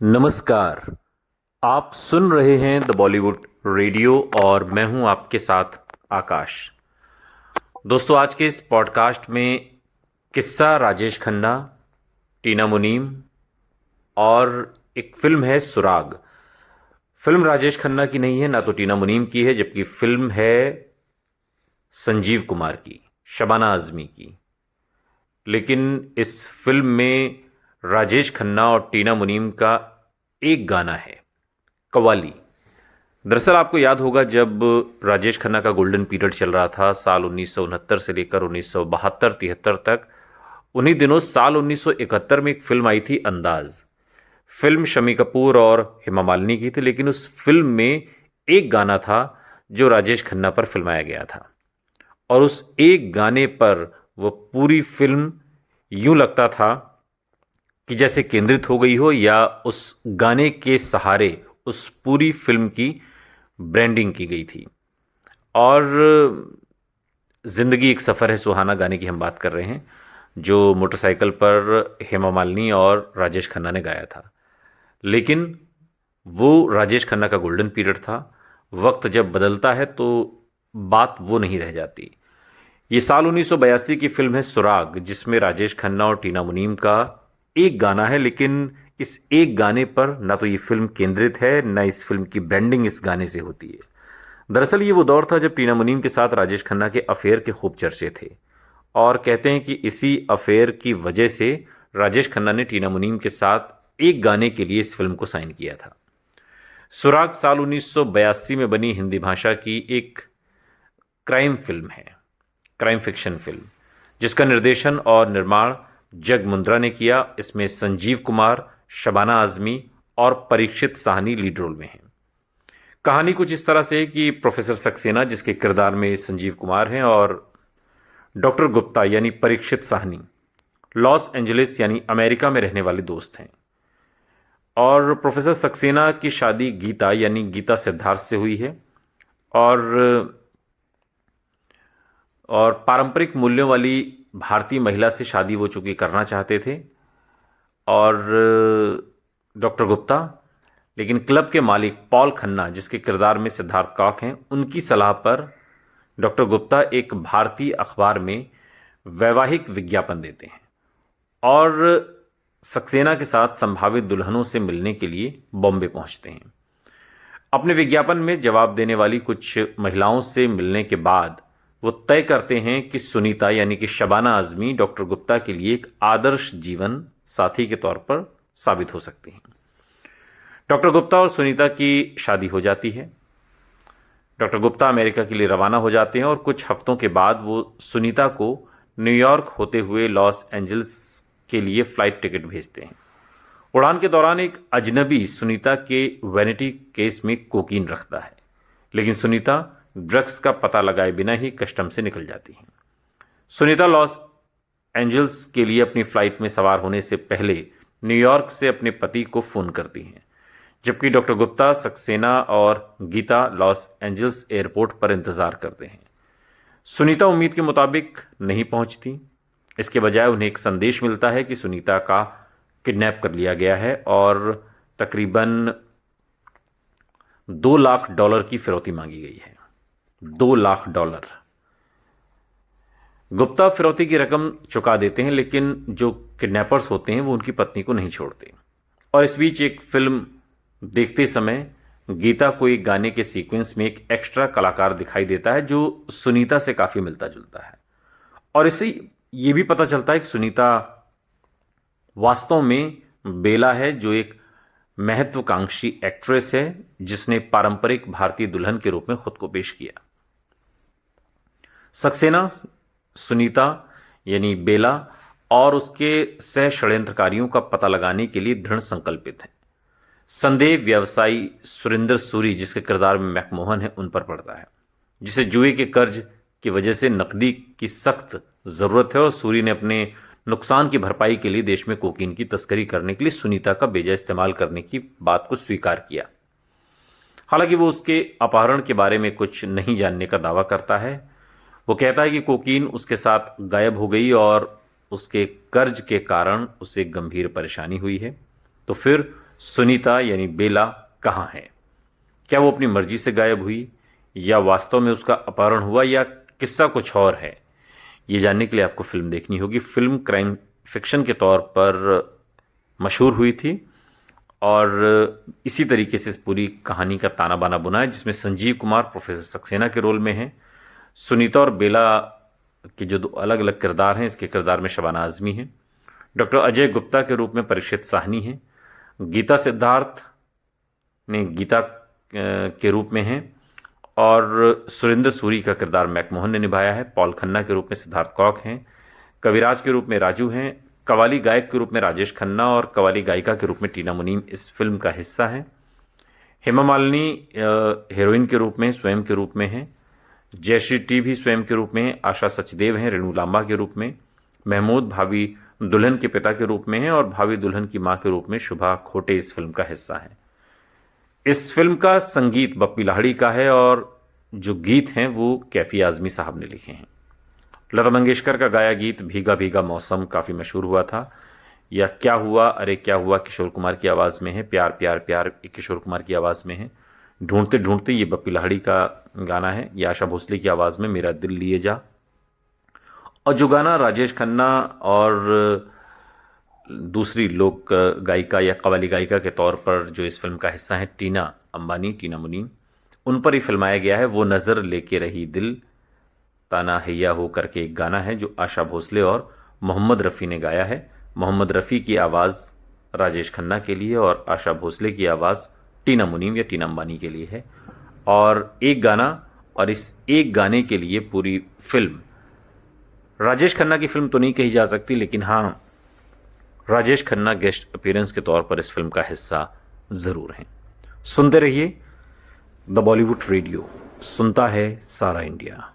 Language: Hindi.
नमस्कार। आप सुन रहे हैं द बॉलीवुड रेडियो और मैं हूं आपके साथ आकाश। दोस्तों, आज के इस पॉडकास्ट में किस्सा राजेश खन्ना, टीना मुनीम और एक फिल्म है सुराग। फिल्म राजेश खन्ना की नहीं है, ना तो टीना मुनीम की है, जबकि फिल्म है संजीव कुमार की, शबाना आजमी की। लेकिन इस फिल्म में राजेश खन्ना और टीना मुनीम का एक गाना है, कव्वाली। दरअसल आपको याद होगा, जब राजेश खन्ना का गोल्डन पीरियड चल रहा था साल 1969 से लेकर 1972-73 तक, उन्हीं दिनों साल 1971 में एक फिल्म आई थी अंदाज। फिल्म शम्मी कपूर और हेमा मालिनी की थी, लेकिन उस फिल्म में एक गाना था जो राजेश खन्ना पर फिल्माया गया था। और उस एक गाने पर वो पूरी फिल्म यूं लगता था कि जैसे केंद्रित हो गई हो, या उस गाने के सहारे उस पूरी फिल्म की ब्रांडिंग की गई थी। और जिंदगी एक सफ़र है सुहाना गाने की हम बात कर रहे हैं, जो मोटरसाइकिल पर हेमा मालिनी और राजेश खन्ना ने गाया था। लेकिन वो राजेश खन्ना का गोल्डन पीरियड था। वक्त जब बदलता है तो बात वो नहीं रह जाती। ये साल 1982 की फिल्म है सुराग, जिसमें राजेश खन्ना और टीना मुनीम का एक गाना है। लेकिन इस एक गाने पर ना तो ये फिल्म केंद्रित है, ना इस फिल्म की ब्रांडिंग इस गाने से होती है। दरअसल ये वो दौर था जब टीना मुनीम के साथ राजेश खन्ना के अफेयर के खूब चर्चे थे। और कहते हैं कि इसी अफेयर की वजह से राजेश खन्ना ने टीना मुनीम के साथ एक गाने के लिए इस फिल्म को साइन किया था। सुराग साल 1982 में बनी हिंदी भाषा की एक क्राइम फिल्म है, क्राइम फिक्शन फिल्म, जिसका निर्देशन और निर्माण जग मुंद्रा ने किया। इसमें संजीव कुमार, शबाना आजमी और परीक्षित साहनी लीड रोल में हैं। कहानी कुछ इस तरह से है कि प्रोफेसर सक्सेना, जिसके किरदार में संजीव कुमार हैं, और डॉक्टर गुप्ता यानी परीक्षित साहनी लॉस एंजलिस यानी अमेरिका में रहने वाले दोस्त हैं। और प्रोफेसर सक्सेना की शादी गीता यानी गीता सिद्धार्थ से हुई है। और पारंपरिक मूल्यों वाली भारतीय महिला से शादी वो चूंकि करना चाहते थे। और डॉक्टर गुप्ता, लेकिन क्लब के मालिक पॉल खन्ना, जिसके किरदार में सिद्धार्थ कॉक हैं, उनकी सलाह पर डॉक्टर गुप्ता एक भारतीय अखबार में वैवाहिक विज्ञापन देते हैं और सक्सेना के साथ संभावित दुल्हनों से मिलने के लिए बॉम्बे पहुंचते हैं। अपने विज्ञापन में जवाब देने वाली कुछ महिलाओं से मिलने के बाद वो तय करते हैं कि सुनीता यानी कि शबाना आजमी डॉक्टर गुप्ता के लिए एक आदर्श जीवन साथी के तौर पर साबित हो सकती हैं। डॉक्टर गुप्ता और सुनीता की शादी हो जाती है। डॉक्टर गुप्ता अमेरिका के लिए रवाना हो जाते हैं और कुछ हफ्तों के बाद वो सुनीता को न्यूयॉर्क होते हुए लॉस एंजल्स के लिए फ़्लाइट टिकट भेजते हैं। उड़ान के दौरान एक अजनबी सुनीता के वैनिटी केस में कोकीन रखता है, लेकिन सुनीता ड्रग्स का पता लगाए बिना ही कस्टम से निकल जाती हैं। सुनीता लॉस एंजल्स के लिए अपनी फ़्लाइट में सवार होने से पहले न्यूयॉर्क से अपने पति को फ़ोन करती हैं, जबकि डॉक्टर गुप्ता, सक्सेना और गीता लॉस एंजल्स एयरपोर्ट पर इंतज़ार करते हैं। सुनीता उम्मीद के मुताबिक नहीं पहुंचती। इसके बजाय उन्हें एक संदेश मिलता है कि सुनीता का किडनैप कर लिया गया है और तकरीबन $2 लाख की फिरौती मांगी गई है। $2 लाख। गुप्ता फिरौती की रकम चुका देते हैं, लेकिन जो किडनैपर्स होते हैं वो उनकी पत्नी को नहीं छोड़ते। और इस बीच एक फिल्म देखते समय गीता को एक गाने के सीक्वेंस में एक एक्स्ट्रा कलाकार दिखाई देता है जो सुनीता से काफ़ी मिलता जुलता है। और इससे ये भी पता चलता है कि सुनीता वास्तव में बेला है, जो एक महत्वाकांक्षी एक्ट्रेस है जिसने पारंपरिक भारतीय दुल्हन के रूप में खुद को पेश किया। सक्सेना सुनीता यानी बेला और उसके सह षड्यंत्रकारियों का पता लगाने के लिए दृढ़ संकल्पित है। संदेह व्यवसायी सुरेंद्र सूरी, जिसके किरदार में मैकमोहन है, उन पर पड़ता है, जिसे जुए के कर्ज की वजह से नकदी की सख्त ज़रूरत है। और सूरी ने अपने नुकसान की भरपाई के लिए देश में कोकीन की तस्करी करने के लिए सुनीता का बेजा इस्तेमाल करने की बात को स्वीकार किया। हालांकि वो उसके अपहरण के बारे में कुछ नहीं जानने का दावा करता है। वो कहता है कि कोकीन उसके साथ गायब हो गई और उसके कर्ज के कारण उसे गंभीर परेशानी हुई है। तो फिर सुनीता यानी बेला कहाँ है? क्या वो अपनी मर्जी से गायब हुई या वास्तव में उसका अपहरण हुआ या किस्सा कुछ और है? ये जानने के लिए आपको फिल्म देखनी होगी। फिल्म क्राइम फिक्शन के तौर पर मशहूर हुई थी और इसी तरीके से इस पूरी कहानी का ताना बाना बुना है, जिसमें संजीव कुमार प्रोफेसर सक्सेना के रोल में हैं। सुनीता और बेला के जो दो अलग अलग किरदार हैं, इसके किरदार में शबाना आज़मी हैं। डॉक्टर अजय गुप्ता के रूप में परीक्षित साहनी हैं। गीता सिद्धार्थ ने गीता के रूप में हैं और सुरेंद्र सूरी का किरदार मैकमोहन ने निभाया है। पॉल खन्ना के रूप में सिद्धार्थ कौक हैं। कविराज के रूप में राजू हैं। कवाली गायक के रूप में राजेश खन्ना और कवाली गायिका के रूप में टीना मुनीम इस फिल्म का हिस्सा हैं। हेमा मालिनी हीरोइन के रूप में स्वयं के रूप में हैं। जयश्री टी भी स्वयं के रूप में हैं। आशा सचदेव हैं रेणु लांबा के रूप में। महमूद भावी दुल्हन के पिता के रूप में हैं और भावी दुल्हन की मां के रूप में शुभा खोटे इस फिल्म का हिस्सा है। इस फिल्म का संगीत बप्पी लाहिड़ी का है और जो गीत हैं वो कैफी आज़मी साहब ने लिखे हैं। लता मंगेशकर का गाया गीत भीगा भीगा मौसम काफ़ी मशहूर हुआ था। या क्या हुआ अरे क्या हुआ किशोर कुमार की आवाज़ में है। प्यार प्यार प्यार किशोर कुमार की आवाज़ में है। ढूंढते ढूंढते ये बप्पी लाहिड़ी का गाना है। ये आशा भोसले की आवाज़ में मेरा दिल लिए जा। और जो गाना राजेश खन्ना और दूसरी लोक गायिका या कव्वाली गायिका के तौर पर जो इस फिल्म का हिस्सा है टीना अंबानी, टीना मुनीम, उन पर ही फिल्माया गया है। वो नज़र लेके रही दिल ताना हैया हो करके एक गाना है जो आशा भोसले और मोहम्मद रफ़ी ने गाया है। मोहम्मद रफ़ी की आवाज़ राजेश खन्ना के लिए और आशा भोसले की आवाज़ टीना मुनीम या टीना अंबानी के लिए है। और एक गाना और इस एक गाने के लिए पूरी फिल्म, राजेश खन्ना की फिल्म तो नहीं कही जा सकती, लेकिन हाँ राजेश खन्ना गेस्ट अपीयरेंस के तौर पर इस फिल्म का हिस्सा ज़रूर हैं। सुनते रहिए द बॉलीवुड रेडियो, सुनता है सारा इंडिया।